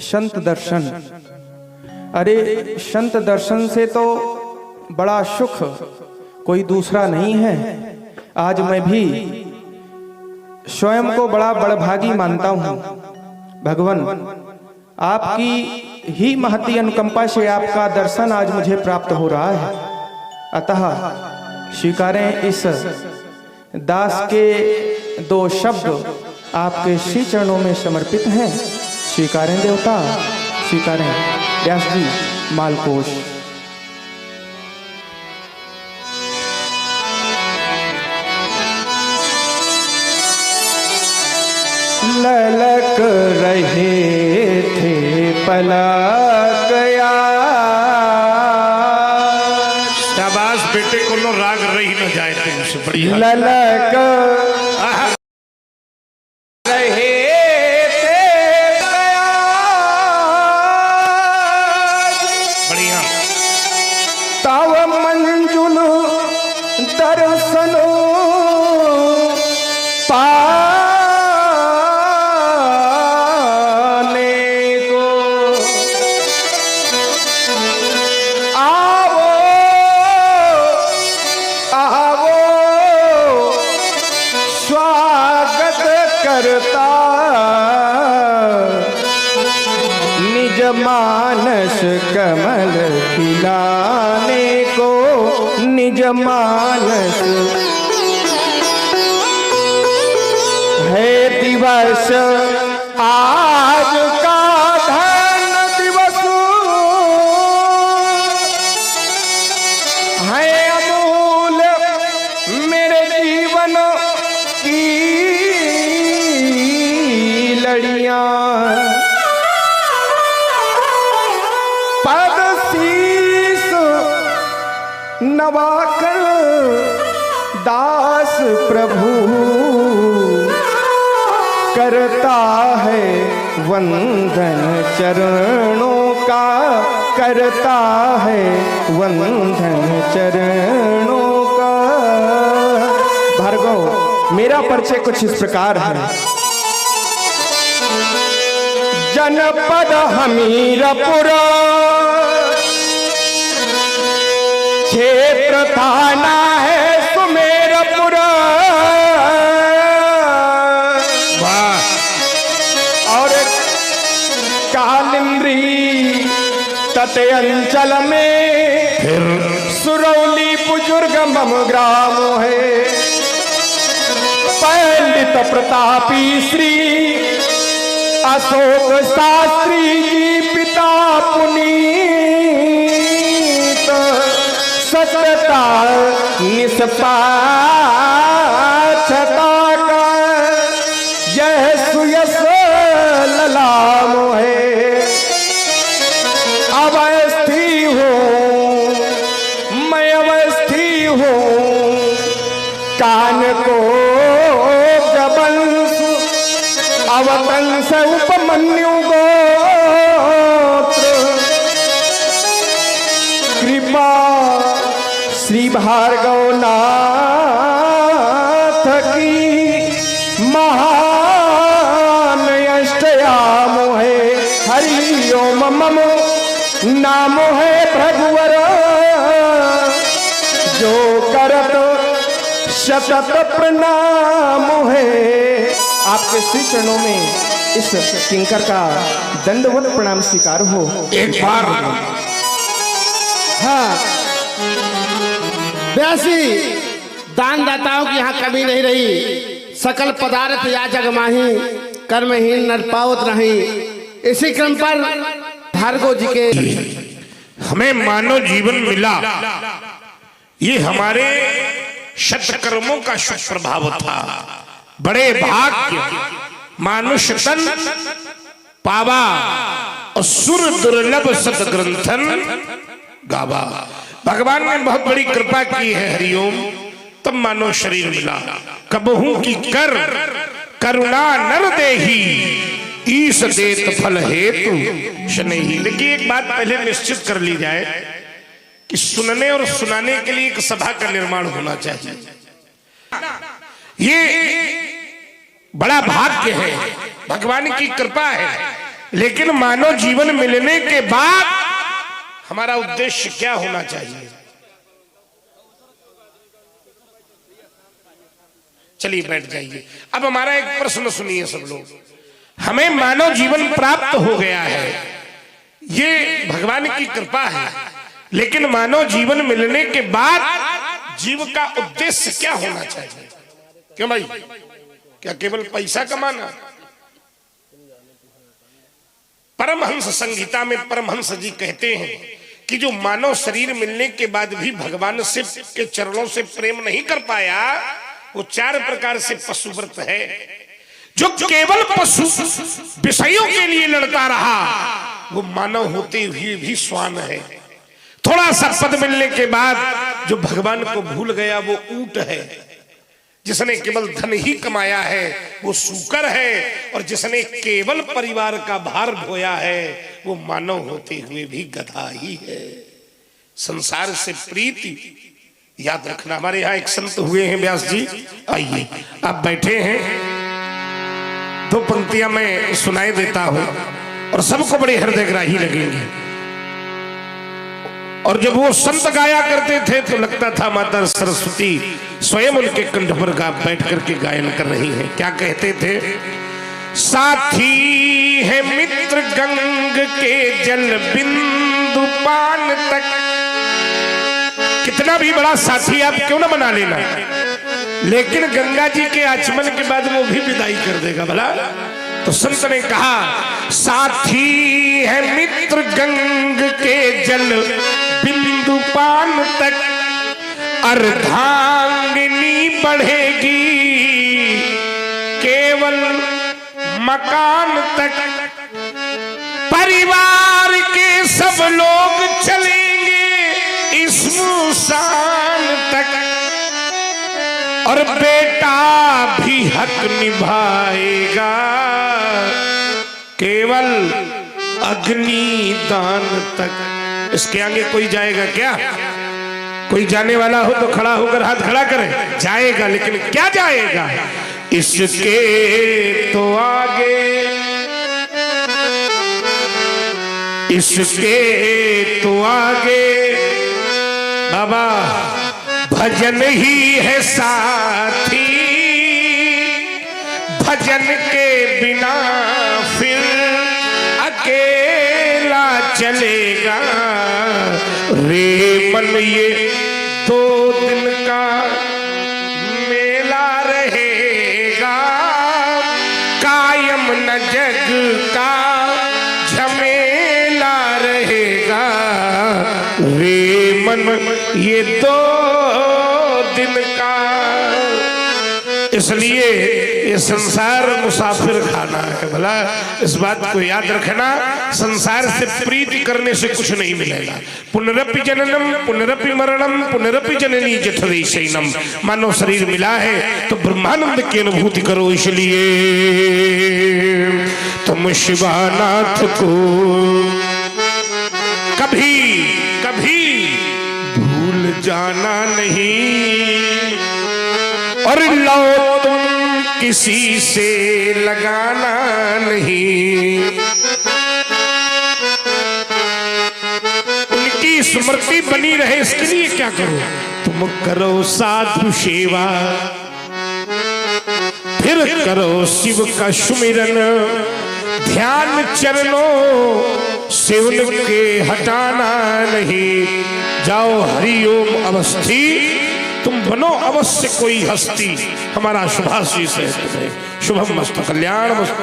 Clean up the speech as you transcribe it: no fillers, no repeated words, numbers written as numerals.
संत दर्शन। अरे संत दर्शन से तो बड़ा सुख कोई दूसरा नहीं है। आज मैं भी स्वयं को बड़ा बड़भागी मानता हूँ। भगवान आपकी ही महती अनुकंपा से आपका दर्शन आज मुझे प्राप्त हो रहा है। अतः स्वीकारें इस दास के दो शब्द आपके श्री चरणों में समर्पित हैं। स्वीकारें देवता, स्वीकारें। व्यास जी मालकोश। ललक रहे थे पलक यार। शाबाश बेटे को लो, राग रही न जाए तुमसे। बढ़िया। ललक रहे थे बढ़िया। तव मंजुल दर्शन करता निज मानस कमल खिलाने को, निज मानस है दिवस आज का धन दिवस है अमूल मेरे जीवन की लड़ियां। पद शीस नवाकर दास प्रभु करता है वंदन चरणों का, करता है वंदन चरणों का। भार्गव, मेरा परिचय कुछ इस प्रकार है। जनपद हमीरपुर, क्षेत्र थाना है सुमेरपुर। वाह। और कालिंद्री तट अंचल में फिर सुरौली बुजुर्ग मम ग्राम है। पंडित प्रतापी श्री अशोक शास्त्री जी पिता पुनीत, सत्यता निष्पक्षता का यह सुयस ललाम है। अवस्थी हूँ मैं, अवस्थी हूँ कान को जबंस अवतंस उपमन्यु गोत्र। कृपा श्री भार्गव नाथ की महान अष्टयाम है। हरि ओम मम नाम है भृगुवर, जो करत शतत प्रणाम है। आपके श्री चरणों में इस किंकर का दंडवत प्रणाम स्वीकार हो। एक बार। हाँ, व्यासी दान दाताओं की यहाँ कमी नहीं रही। सकल पदार्थ या जगमाही, कर्महीन नर पावत नहीं। इसी क्रम पर भार्गव जी के हमें मानव जीवन मिला, ये हमारे सत्कर्मों का शुभ प्रभाव था। बड़े भाग्य मानुष तन पावा, असुर दुर्लभ सतग्रंथन गावा। भगवान ने बहुत बड़ी कृपा की है। हरिओम। तब मानो शरीर मिला। कबहू की कर करुणा नर देही, ईश देत फल हेतु शनेही। लेकिन एक बात पहले निश्चित कर ली जाए कि सुनने और सुनाने के लिए एक सभा का निर्माण होना चाहिए। ये बड़ा भाग्य है, भगवान की कृपा है। लेकिन मानव जीवन मिलने के बाद हमारा उद्देश्य क्या होना चाहिए? चलिए बैठ जाइए। अब हमारा एक प्रश्न सुनिए सब लोग। हमें मानव जीवन प्राप्त हो गया है, ये भगवान की कृपा है, लेकिन मानव जीवन मिलने के बाद जीव का उद्देश्य क्या होना चाहिए? क्यों भाई, क्या केवल पैसा कमाना? परमहंस संहिता में परमहंस जी कहते हैं कि जो मानव शरीर मिलने के बाद भी भगवान से के चरणों से प्रेम नहीं कर पाया, वो 4 प्रकार से पशुव्रत है। जो केवल पशु विषयों के लिए लड़ता रहा, वो मानव होते हुए भी श्वान है। थोड़ा सा पद मिलने के बाद जो भगवान को भूल गया, वो ऊंट है। जिसने केवल धन ही कमाया है, वो सूकर है। और जिसने केवल परिवार का भार ढोया है, वो मानव होते हुए भी गधा ही है। संसार से प्रीति याद रखना। हमारे यहाँ एक संत हुए हैं व्यास जी, आइए आप बैठे हैं, 2 पंक्तियां मैं सुनाई देता हूं और सबको बड़े हृदयग्राही लगेंगे। और जब वो संत गाया करते थे तो लगता था माता सरस्वती स्वयं उनके कंठ पर बैठ करके गायन कर रही हैं। क्या कहते थे? साथी है मित्र गंग के जल बिंदु पान तक। कितना भी बड़ा साथी आप क्यों ना बना लेना, लेकिन गंगा जी के आचमन के बाद वो भी विदाई कर देगा भला। तो संत ने कहा साथी है मित्र गंग के जल बिंदु पान तक, अर्धांगिनी बढ़ेगी केवल मकान तक, परिवार के सब लोग चलेंगे स्मशान तक, और बेटा भी हक निभाएगा केवल अग्निदान तक। इसके आगे कोई जाएगा क्या? कोई जाने वाला हो तो खड़ा होकर हाथ खड़ा करे। जाएगा, लेकिन क्या जाएगा? इसके तो आगे, इसके तो आगे बाबा भजन ही है साथी, भजन के बिना फिर अकेला चलेगा। रे मन ये 2 दिन का मेला रहेगा, कायम न जग का झमेला रहेगा। रे मन ये 2 दिन का। इसलिए ये संसार मुसाफिर खाना है भला, इस बात को याद रखना। संसार से प्रीति करने से कुछ नहीं मिलेगा। पुनरपि जननम पुनरपि मरणम पुनरपि जननी जठरे शयनम। मानव शरीर मिला है तो ब्रह्मानंद की अनुभूति करो। इसलिए तुम शिवानाथ को कभी कभी भूल जाना नहीं, और लो तुम किसी से लगाना नहीं। उनकी स्मृति बनी रहे इसके लिए क्या करो? तुम करो साधु सेवा, फिर करो शिव का सुमिरन, ध्यान चरणों से उनके हटाना नहीं। जाओ हरिओम अवस्थी, तुम बनो अवश्य कोई हस्ती। हमारा शुभाशीष है तुम्हें। शुभम मस्तु कल्याण मस्तु।